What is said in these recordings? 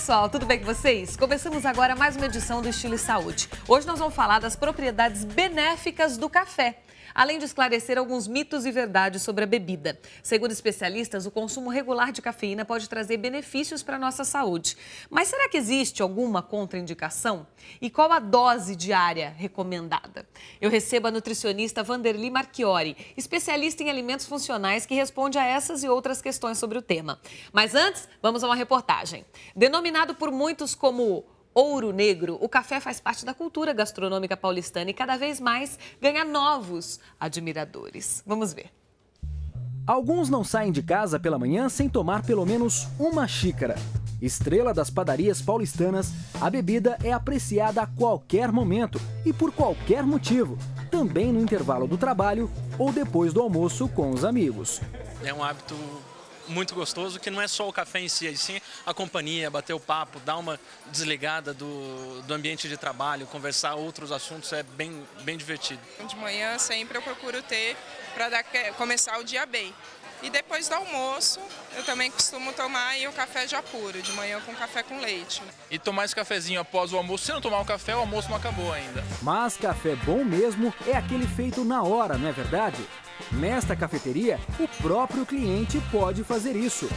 pessoal, tudo bem com vocês? Começamos agora mais uma edição do Estilo e Saúde. Hoje nós vamos falar das propriedades benéficas do café, além de esclarecer alguns mitos e verdades sobre a bebida. Segundo especialistas, o consumo regular de cafeína pode trazer benefícios para a nossa saúde. Mas será que existe alguma contraindicação? E qual a dose diária recomendada? Eu recebo a nutricionista Vanderly Marchiori, especialista em alimentos funcionais, que responde a essas e outras questões sobre o tema. Mas antes, vamos a uma reportagem. Denominado por muitos como ouro negro, o café faz parte da cultura gastronômica paulistana e cada vez mais ganha novos admiradores. Vamos ver. Alguns não saem de casa pela manhã sem tomar pelo menos uma xícara. Estrela das padarias paulistanas, a bebida é apreciada a qualquer momento e por qualquer motivo, também no intervalo do trabalho ou depois do almoço com os amigos. É um hábito muito gostoso, que não é só o café em si, e sim a companhia, bater o papo, dar uma desligada do ambiente de trabalho, conversar outros assuntos, é bem divertido. De manhã sempre eu procuro ter para começar o dia bem. E depois do almoço, eu também costumo tomar aí o café já puro, de manhã com café com leite. E tomar esse cafezinho após o almoço, se não tomar o café, o almoço não acabou ainda. Mas café bom mesmo é aquele feito na hora, não é verdade? Nesta cafeteria, o próprio cliente pode fazer isso.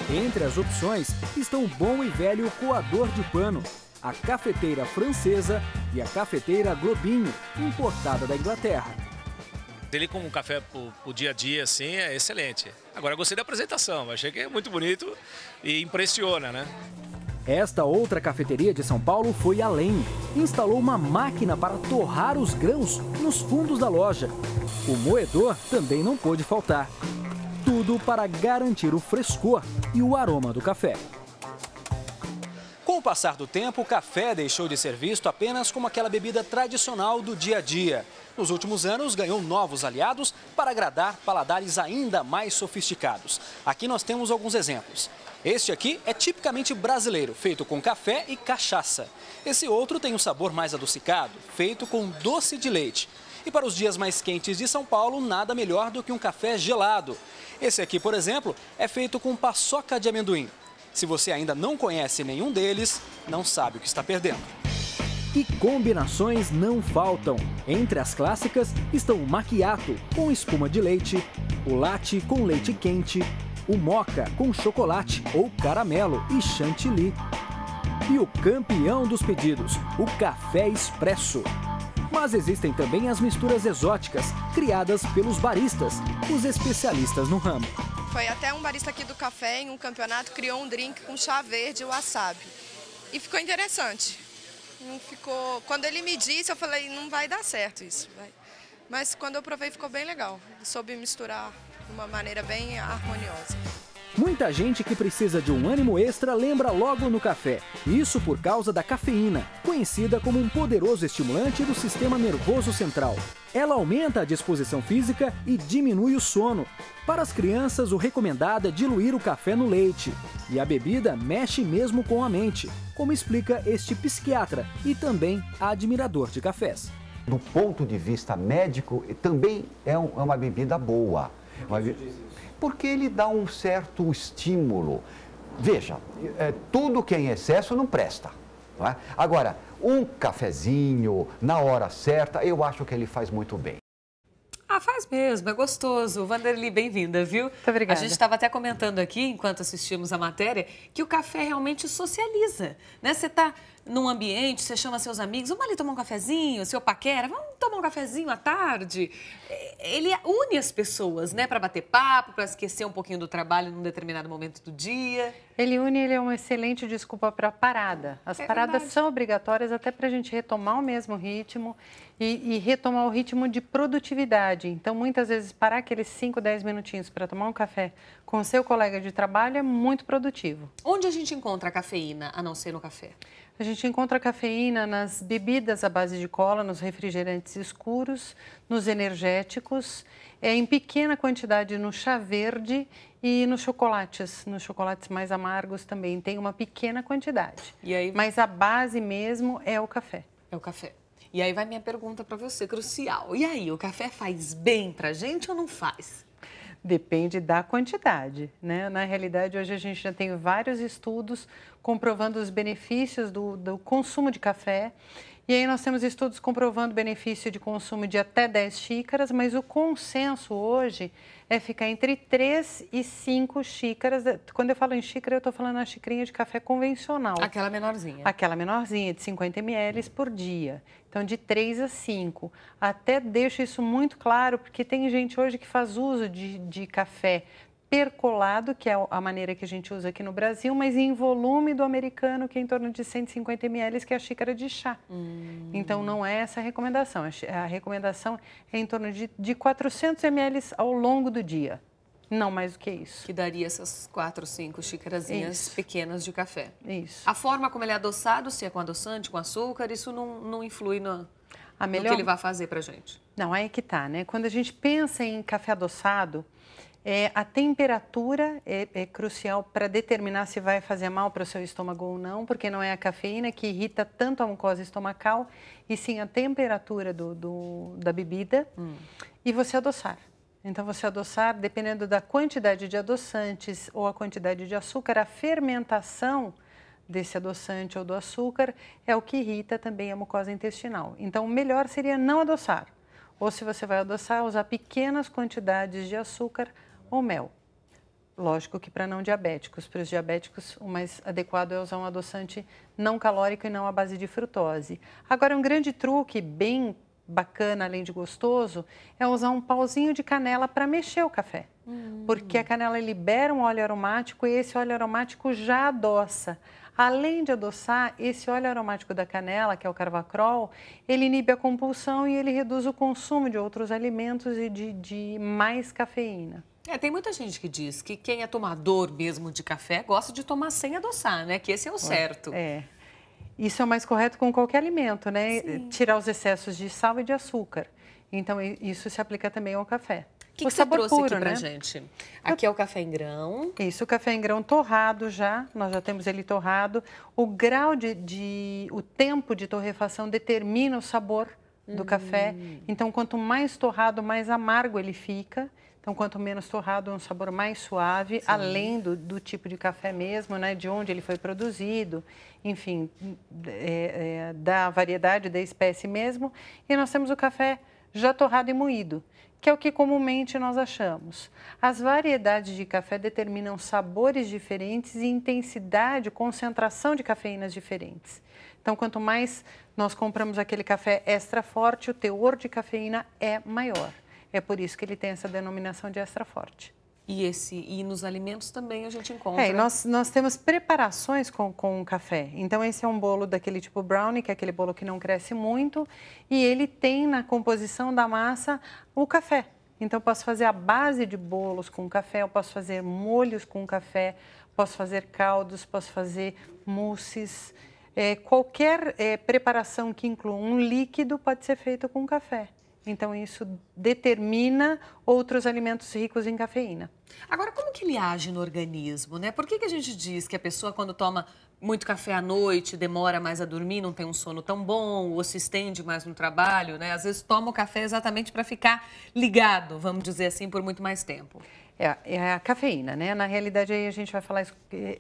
Entre as opções estão o bom e velho coador de pano, a cafeteira francesa e a cafeteira Globinho, importada da Inglaterra. Ele como um café pro dia a dia, assim, é excelente. Agora, eu gostei da apresentação, achei que é muito bonito e impressiona, né? Esta outra cafeteria de São Paulo foi além. Instalou uma máquina para torrar os grãos nos fundos da loja. O moedor também não pôde faltar. Tudo para garantir o frescor e o aroma do café. Com o passar do tempo, o café deixou de ser visto apenas como aquela bebida tradicional do dia a dia. Nos últimos anos, ganhou novos aliados para agradar paladares ainda mais sofisticados. Aqui nós temos alguns exemplos. Este aqui é tipicamente brasileiro, feito com café e cachaça. Esse outro tem um sabor mais adocicado, feito com doce de leite. E para os dias mais quentes de São Paulo, nada melhor do que um café gelado. Esse aqui, por exemplo, é feito com paçoca de amendoim. Se você ainda não conhece nenhum deles, não sabe o que está perdendo. E combinações não faltam. Entre as clássicas estão o macchiato com espuma de leite, o latte com leite quente, o moca com chocolate ou caramelo e chantilly. E o campeão dos pedidos, o café expresso. Mas existem também as misturas exóticas, criadas pelos baristas, os especialistas no ramo. Foi até um barista aqui do café, em um campeonato, criou um drink com chá verde e wasabi. E ficou interessante. Não ficou... Quando ele me disse, eu falei, não vai dar certo isso. Mas quando eu provei, ficou bem legal. Soube misturar de uma maneira bem harmoniosa. Muita gente que precisa de um ânimo extra lembra logo no café. Isso por causa da cafeína, conhecida como um poderoso estimulante do sistema nervoso central. Ela aumenta a disposição física e diminui o sono. Para as crianças, o recomendado é diluir o café no leite. E a bebida mexe mesmo com a mente, como explica este psiquiatra e também admirador de cafés. Do ponto de vista médico, também é uma bebida boa. Porque ele dá um certo estímulo. Veja, tudo que é em excesso não presta. Não é? Agora, um cafezinho na hora certa, eu acho que ele faz muito bem. Ah, faz mesmo, é gostoso. Vanderly, bem-vinda, viu? Muito obrigada. A gente estava até comentando aqui, enquanto assistimos a matéria, que o café realmente socializa, né? Você está num ambiente, você chama seus amigos, vamos ali tomar um cafezinho, seu paquera, vamos tomar um cafezinho à tarde. Ele une as pessoas, né? Para bater papo, para esquecer um pouquinho do trabalho num determinado momento do dia. Ele é uma excelente desculpa para parada. As paradas são obrigatórias até para a gente retomar o mesmo ritmo e retomar o ritmo de produtividade. Então, muitas vezes, parar aqueles 5, 10 minutinhos para tomar um café com o seu colega de trabalho é muito produtivo. Onde a gente encontra a cafeína, a não ser no café? A gente encontra cafeína nas bebidas à base de cola, nos refrigerantes escuros, nos energéticos, em pequena quantidade no chá verde e nos chocolates mais amargos também tem uma pequena quantidade. E aí... Mas a base mesmo é o café. É o café. E aí vai minha pergunta para você, crucial. E aí, o café faz bem pra gente ou não faz? Depende da quantidade, né? Na realidade, hoje a gente já tem vários estudos comprovando os benefícios do consumo de café. E aí nós temos estudos comprovando o benefício de consumo de até 10 xícaras, mas o consenso hoje é ficar entre 3 e 5 xícaras. Quando eu falo em xícara, eu estou falando na xicrinha de café convencional. Aquela menorzinha. Aquela menorzinha, de 50 ml por dia. Então, de 3 a 5. Até deixo isso muito claro, porque tem gente hoje que faz uso de café percolado, que é a maneira que a gente usa aqui no Brasil, mas em volume do americano, que é em torno de 150 ml, que é a xícara de chá. Então, não é essa a recomendação. A recomendação é em torno de 400 ml ao longo do dia. Não mais do que isso. Que daria essas 4, 5 xícarazinhas pequenas de café. Isso. A forma como ele é adoçado, se é com adoçante, com açúcar, isso não influi no que ele vai fazer pra gente. Não, aí que tá, né? Quando a gente pensa em café adoçado, a temperatura é crucial para determinar se vai fazer mal para o seu estômago ou não, porque não é a cafeína que irrita tanto a mucosa estomacal, e sim a temperatura da bebida e você adoçar. Então, você adoçar, dependendo da quantidade de adoçantes ou a quantidade de açúcar, a fermentação desse adoçante ou do açúcar é o que irrita também a mucosa intestinal. Então, o melhor seria não adoçar. Ou, se você vai adoçar, usar pequenas quantidades de açúcar ou mel. Lógico que para não diabéticos. Para os diabéticos, o mais adequado é usar um adoçante não calórico e não à base de frutose. Agora, um grande truque bem bacana, além de gostoso, é usar um pauzinho de canela para mexer o café. Porque a canela libera um óleo aromático e esse óleo aromático já adoça. Além de adoçar, esse óleo aromático da canela, que é o carvacrol, ele inibe a compulsão e ele reduz o consumo de outros alimentos e de mais cafeína. Tem muita gente que diz que quem é tomador mesmo de café gosta de tomar sem adoçar, né? Que esse é o certo. Isso é o mais correto com qualquer alimento, né? Sim. Tirar os excessos de sal e de açúcar. Então, isso se aplica também ao café. O que você trouxe aqui pra gente? Aqui é o café em grão. Isso, o café em grão torrado já. Nós já temos ele torrado. O grau o tempo de torrefação determina o sabor do café. Então, quanto mais torrado, mais amargo ele fica. Então, quanto menos torrado, um sabor mais suave, além do tipo de café mesmo, né? De onde ele foi produzido, enfim, da variedade da espécie mesmo. E nós temos o café já torrado e moído, que é o que comumente nós achamos. As variedades de café determinam sabores diferentes e intensidade, concentração de cafeínas diferentes. Então, quanto mais nós compramos aquele café extra forte, o teor de cafeína é maior. É por isso que ele tem essa denominação de extra forte. E nos alimentos também a gente encontra. Nós temos preparações com o café. Então, esse é um bolo daquele tipo brownie, que é aquele bolo que não cresce muito. E ele tem na composição da massa o café. Então, eu posso fazer a base de bolos com café, eu posso fazer molhos com café, posso fazer caldos, posso fazer mousses. Qualquer preparação que inclua um líquido pode ser feito com café. Então, isso determina outros alimentos ricos em cafeína. Agora, como que ele age no organismo, né? Por que a gente diz que a pessoa, quando toma muito café à noite, demora mais a dormir, não tem um sono tão bom, ou se estende mais no trabalho, né? Às vezes toma o café exatamente para ficar ligado, vamos dizer assim, por muito mais tempo. É a cafeína, né? Na realidade, aí a gente vai falar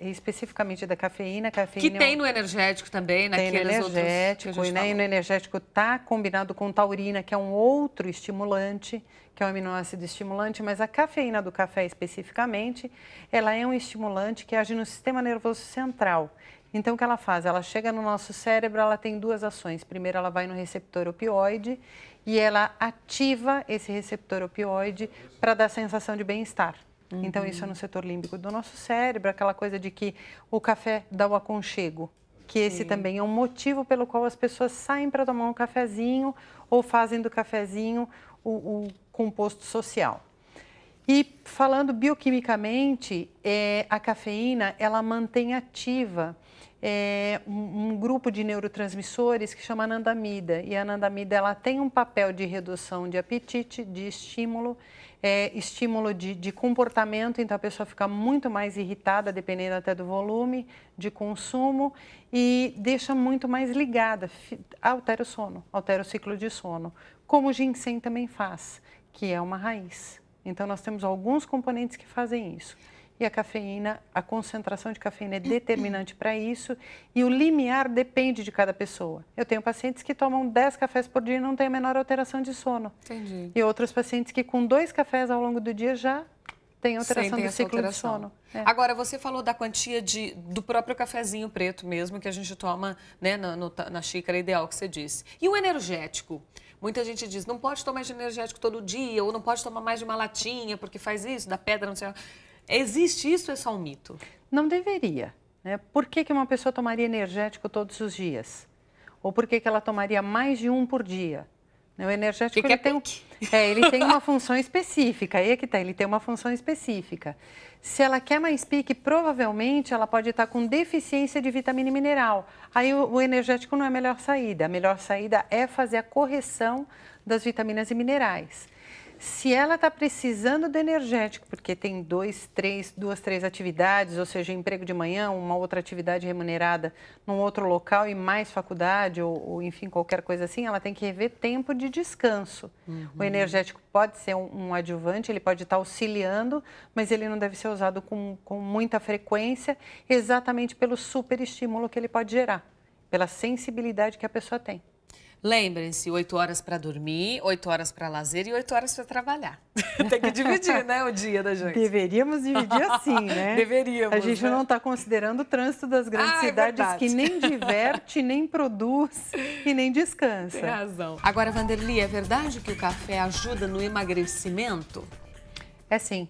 especificamente da cafeína. Que tem no energético também, naqueles outros. Tem no energético, né? E no energético está combinado com taurina, que é um outro estimulante, que é um aminoácido estimulante, mas a cafeína do café especificamente, ela é um estimulante que age no sistema nervoso central. Então, o que ela faz? Ela chega no nosso cérebro, ela tem duas ações. Primeiro, ela vai no receptor opioide e ela ativa esse receptor opioide para dar sensação de bem-estar. Então, isso é no setor límbico do nosso cérebro, aquela coisa de que o café dá o aconchego, que esse também é um motivo pelo qual as pessoas saem para tomar um cafezinho ou fazem do cafezinho o composto social. E falando bioquimicamente, a cafeína, ela mantém ativa um grupo de neurotransmissores que chama anandamida. E a anandamida, ela tem um papel de redução de apetite, de estímulo, estímulo de comportamento, então a pessoa fica muito mais irritada, dependendo até do volume de consumo, e deixa muito mais ligada, altera o sono, altera o ciclo de sono, como o ginseng também faz, que é uma raiz. Então, nós temos alguns componentes que fazem isso. E a cafeína, a concentração de cafeína é determinante para isso e o limiar depende de cada pessoa. Eu tenho pacientes que tomam 10 cafés por dia e não têm a menor alteração de sono. Entendi. E outros pacientes que com 2 cafés ao longo do dia já têm alteração do ciclo de sono. Agora, você falou da quantia do próprio cafezinho preto mesmo, que a gente toma, né, na xícara ideal que você disse. E o energético? Muita gente diz, não pode tomar energético todo dia, ou não pode tomar mais de uma latinha, porque faz isso, dá pedra, não sei. Existe isso ou é só um mito? Não deveria. Né? Por que uma pessoa tomaria energético todos os dias? Ou por que ela tomaria mais de um por dia? O energético ele tem uma função específica. Aí é que tá, ele tem uma função específica. Se ela quer mais pique, provavelmente ela pode estar com deficiência de vitamina e mineral. Aí o energético não é a melhor saída. A melhor saída é fazer a correção das vitaminas e minerais. Se ela está precisando do energético, porque tem duas, três atividades, ou seja, emprego de manhã, uma outra atividade remunerada num outro local e mais faculdade, ou enfim, qualquer coisa assim, ela tem que rever tempo de descanso. O energético pode ser um adjuvante, ele pode estar auxiliando, mas ele não deve ser usado com muita frequência, exatamente pelo superestímulo que ele pode gerar, pela sensibilidade que a pessoa tem. Lembrem-se, 8 horas para dormir, 8 horas para lazer e 8 horas para trabalhar. Tem que dividir, né, o dia da gente. Deveríamos dividir assim, né? Deveríamos. A gente não está considerando o trânsito das grandes cidades que nem diverte, nem produz e nem descansa. Tem razão. Agora, Vanderly, é verdade que o café ajuda no emagrecimento? É sim.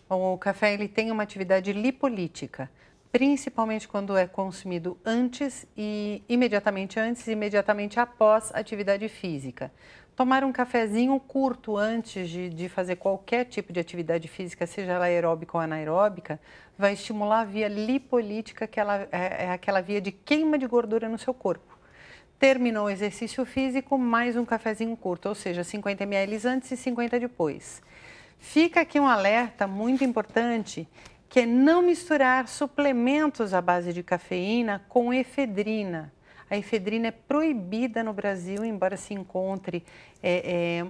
O café ele tem uma atividade lipolítica. Principalmente quando é consumido antes e imediatamente após a atividade física. Tomar um cafezinho curto antes de fazer qualquer tipo de atividade física, seja ela aeróbica ou anaeróbica, vai estimular a via lipolítica, que é aquela via de queima de gordura no seu corpo. Terminou o exercício físico, mais um cafezinho curto, ou seja, 50 ml antes e 50 depois. Fica aqui um alerta muito importante, que é não misturar suplementos à base de cafeína com efedrina. A efedrina é proibida no Brasil, embora se encontre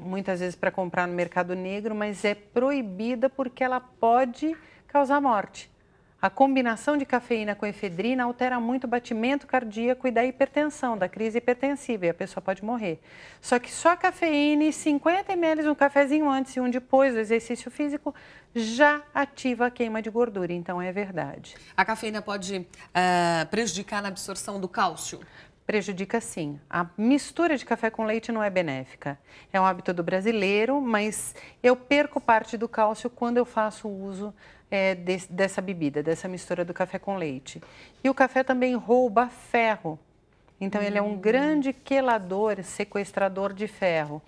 muitas vezes para comprar no mercado negro, mas é proibida porque ela pode causar morte. A combinação de cafeína com efedrina altera muito o batimento cardíaco e da hipertensão, da crise hipertensiva, e a pessoa pode morrer. Só que só a cafeína e 50 ml, um cafezinho antes e um depois do exercício físico, já ativa a queima de gordura, então é verdade. A cafeína pode prejudicar na absorção do cálcio? Prejudica sim. A mistura de café com leite não é benéfica. É um hábito do brasileiro, mas eu perco parte do cálcio quando eu faço uso dessa bebida, dessa mistura do café com leite. E o café também rouba ferro. Então, ele é um grande quelador, sequestrador de ferro.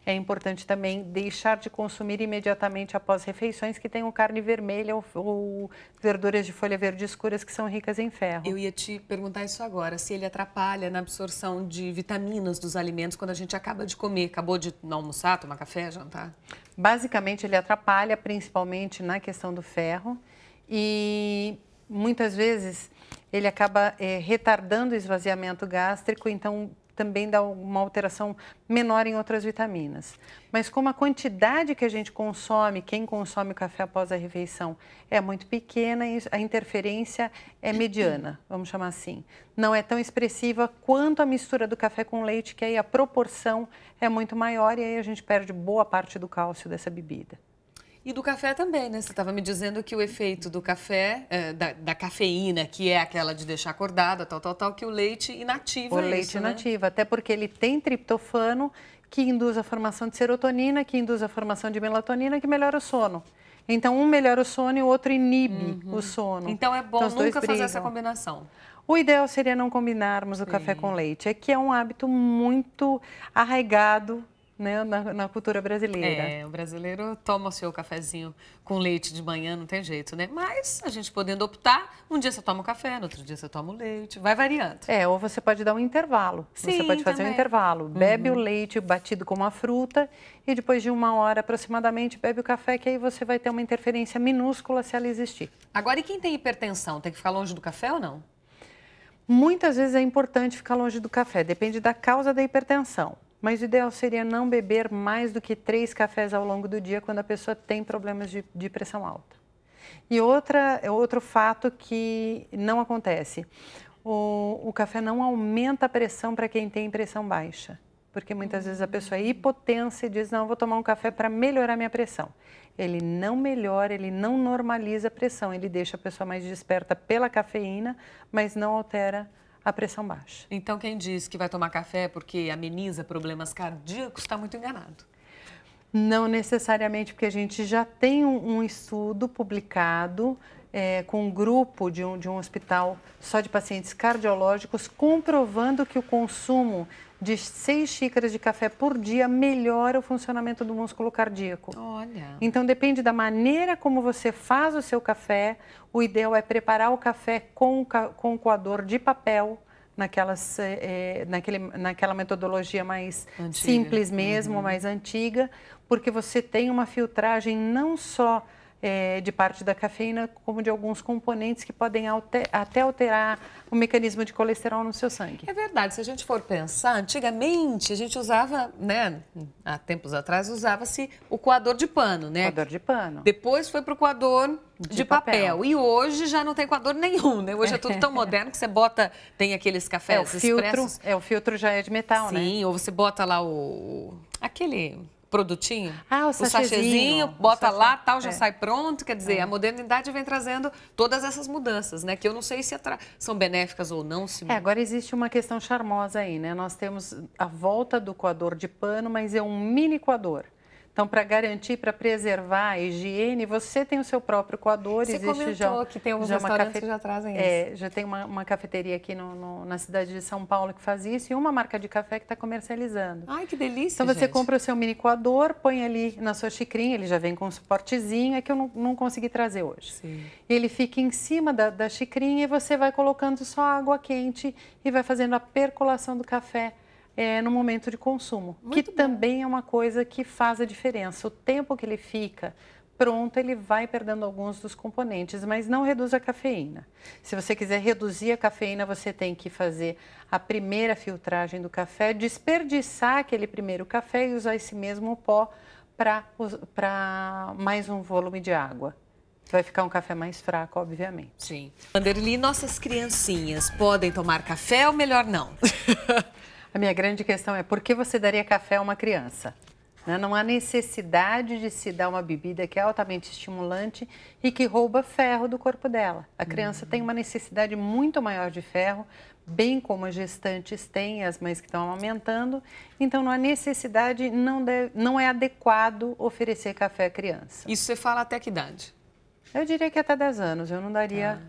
É importante também deixar de consumir imediatamente após refeições que tenham carne vermelha ou verduras de folha verde escuras que são ricas em ferro. Eu ia te perguntar isso agora, se ele atrapalha na absorção de vitaminas dos alimentos quando a gente acaba de comer, acabou de não almoçar, tomar café, jantar? Basicamente, ele atrapalha principalmente na questão do ferro e muitas vezes ele acaba retardando o esvaziamento gástrico, então também dá uma alteração menor em outras vitaminas. Mas como a quantidade que a gente consome, quem consome o café após a refeição é muito pequena, a interferência é mediana, vamos chamar assim. Não é tão expressiva quanto a mistura do café com leite, que aí a proporção é muito maior e aí a gente perde boa parte do cálcio dessa bebida. E do café também, né? Você estava me dizendo que o efeito do café, da cafeína, que é aquela de deixar acordada, tal, que o leite inativa isso, né? O leite inativa, até porque ele tem triptofano, que induz a formação de serotonina, que induz a formação de melatonina, que melhora o sono. Então, um melhora o sono e o outro inibe o sono. Então, é bom nunca fazer essa combinação. O ideal seria não combinarmos o café com leite. É que é um hábito muito arraigado, né, na cultura brasileira. O brasileiro toma o seu cafezinho com leite de manhã, não tem jeito, né? Mas a gente podendo optar, um dia você toma o café, no outro dia você toma o leite, vai variando. Ou você pode dar um intervalo. Sim, você pode fazer também. um intervalo. Bebe o leite batido com uma fruta e depois de 1 hora aproximadamente bebe o café, que aí você vai ter uma interferência minúscula se ela existir. Agora, e quem tem hipertensão, tem que ficar longe do café ou não? Muitas vezes é importante ficar longe do café, depende da causa da hipertensão. mas o ideal seria não beber mais do que 3 cafés ao longo do dia quando a pessoa tem problemas de pressão alta. E outro fato que não acontece, o café não aumenta a pressão para quem tem pressão baixa. Porque muitas vezes a pessoa é hipotensa e diz, não, eu vou tomar um café para melhorar minha pressão. Ele não melhora, ele não normaliza a pressão, ele deixa a pessoa mais desperta pela cafeína, mas não altera a pressão baixa. Então quem diz que vai tomar café porque ameniza problemas cardíacos está muito enganado. Não necessariamente, porque a gente já tem um estudo publicado com um grupo de um hospital só de pacientes cardiológicos comprovando que o consumo de 6 xícaras de café por dia melhora o funcionamento do músculo cardíaco. Olha. Então depende da maneira como você faz o seu café. O ideal é preparar o café com coador de papel, naquela metodologia mais antiga, simples mesmo, mais antiga, porque você tem uma filtragem não só de parte da cafeína, como de alguns componentes que podem até alterar o mecanismo de colesterol no seu sangue. É verdade, se a gente for pensar, antigamente a gente usava, né, há tempos atrás usava-se o coador de pano, né? Coador de pano. Depois foi para o coador de papel. E hoje já não tem coador nenhum, né? Hoje é tudo tão moderno que você bota, tem aqueles cafés expressos. O filtro já é de metal, né? Sim, ou você bota lá aquele produtinho, o sachêzinho, bota lá, tal, já sai pronto. Quer dizer, a modernidade vem trazendo todas essas mudanças, né? Que eu não sei se são benéficas ou não. Agora existe uma questão charmosa aí, né? Nós temos a volta do coador de pano, mas é um mini coador. Então, para garantir, para preservar a higiene, você tem o seu próprio coador. Você comentou que tem alguns restaurantes que já trazem isso. Já tem uma cafeteria aqui na cidade de São Paulo que faz isso e uma marca de café que está comercializando. Ai, que delícia, Então, você compra o seu mini coador, põe ali na sua xicrinha, ele já vem com um suportezinho, é que eu não consegui trazer hoje. Sim. Ele fica em cima da xicrinha e você vai colocando só água quente e vai fazendo a percolação do café no momento de consumo, que também é uma coisa que faz a diferença. O tempo que ele fica pronto, ele vai perdendo alguns dos componentes, mas não reduz a cafeína. Se você quiser reduzir a cafeína, você tem que fazer a primeira filtragem do café, desperdiçar aquele primeiro café e usar esse mesmo pó para mais um volume de água. Vai ficar um café mais fraco, obviamente. Sim. Vanderly, nossas criancinhas podem tomar café ou melhor não? A minha grande questão é por que você daria café a uma criança? Não há necessidade de se dar uma bebida que é altamente estimulante e que rouba ferro do corpo dela. A criança tem uma necessidade muito maior de ferro, bem como as gestantes têm, as mães que estão amamentando. Então, não há necessidade, não é adequado oferecer café à criança. Isso você fala até que idade? Eu diria que até 10 anos, eu não daria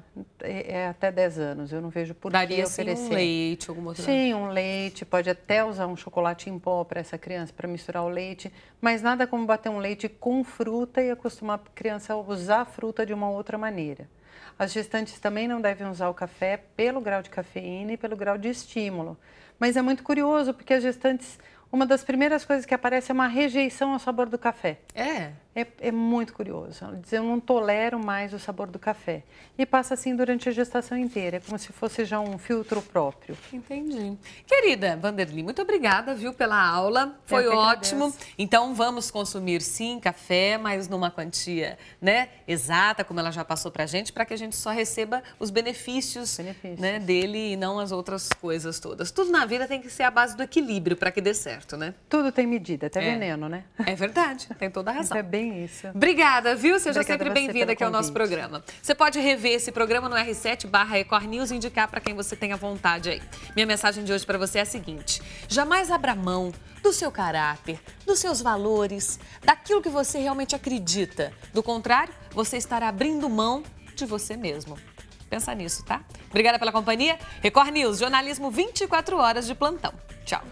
até 10 anos, eu não vejo por que oferecer. Daria um leite, alguma outra? Sim, um leite, pode até usar um chocolate em pó para essa criança, para misturar o leite, mas nada como bater um leite com fruta e acostumar a criança a usar a fruta de uma outra maneira. As gestantes também não devem usar o café pelo grau de cafeína e pelo grau de estímulo, mas é muito curioso porque as gestantes, uma das primeiras coisas que aparece é uma rejeição ao sabor do café. É muito curioso. Ela diz, eu não tolero mais o sabor do café. E passa assim durante a gestação inteira. É como se fosse já um filtro próprio. Entendi. Querida Vanderly, muito obrigada, viu, pela aula. Foi ótimo. Então, vamos consumir, sim, café, mas numa quantia, né, exata, como ela já passou pra gente, para que a gente só receba os benefícios. Né, dele e não as outras coisas todas. Tudo na vida tem que ser a base do equilíbrio para que dê certo, né? Tudo tem medida, até veneno, né? É verdade, tem toda a razão. É bem isso. Obrigada, viu? Seja sempre bem-vinda aqui ao nosso programa. Você pode rever esse programa no R7/Record News e indicar para quem você tenha vontade aí. Minha mensagem de hoje para você é a seguinte: jamais abra mão do seu caráter, dos seus valores, daquilo que você realmente acredita. Do contrário, você estará abrindo mão de você mesmo. Pensa nisso, tá? Obrigada pela companhia. Record News, jornalismo 24 horas de plantão. Tchau.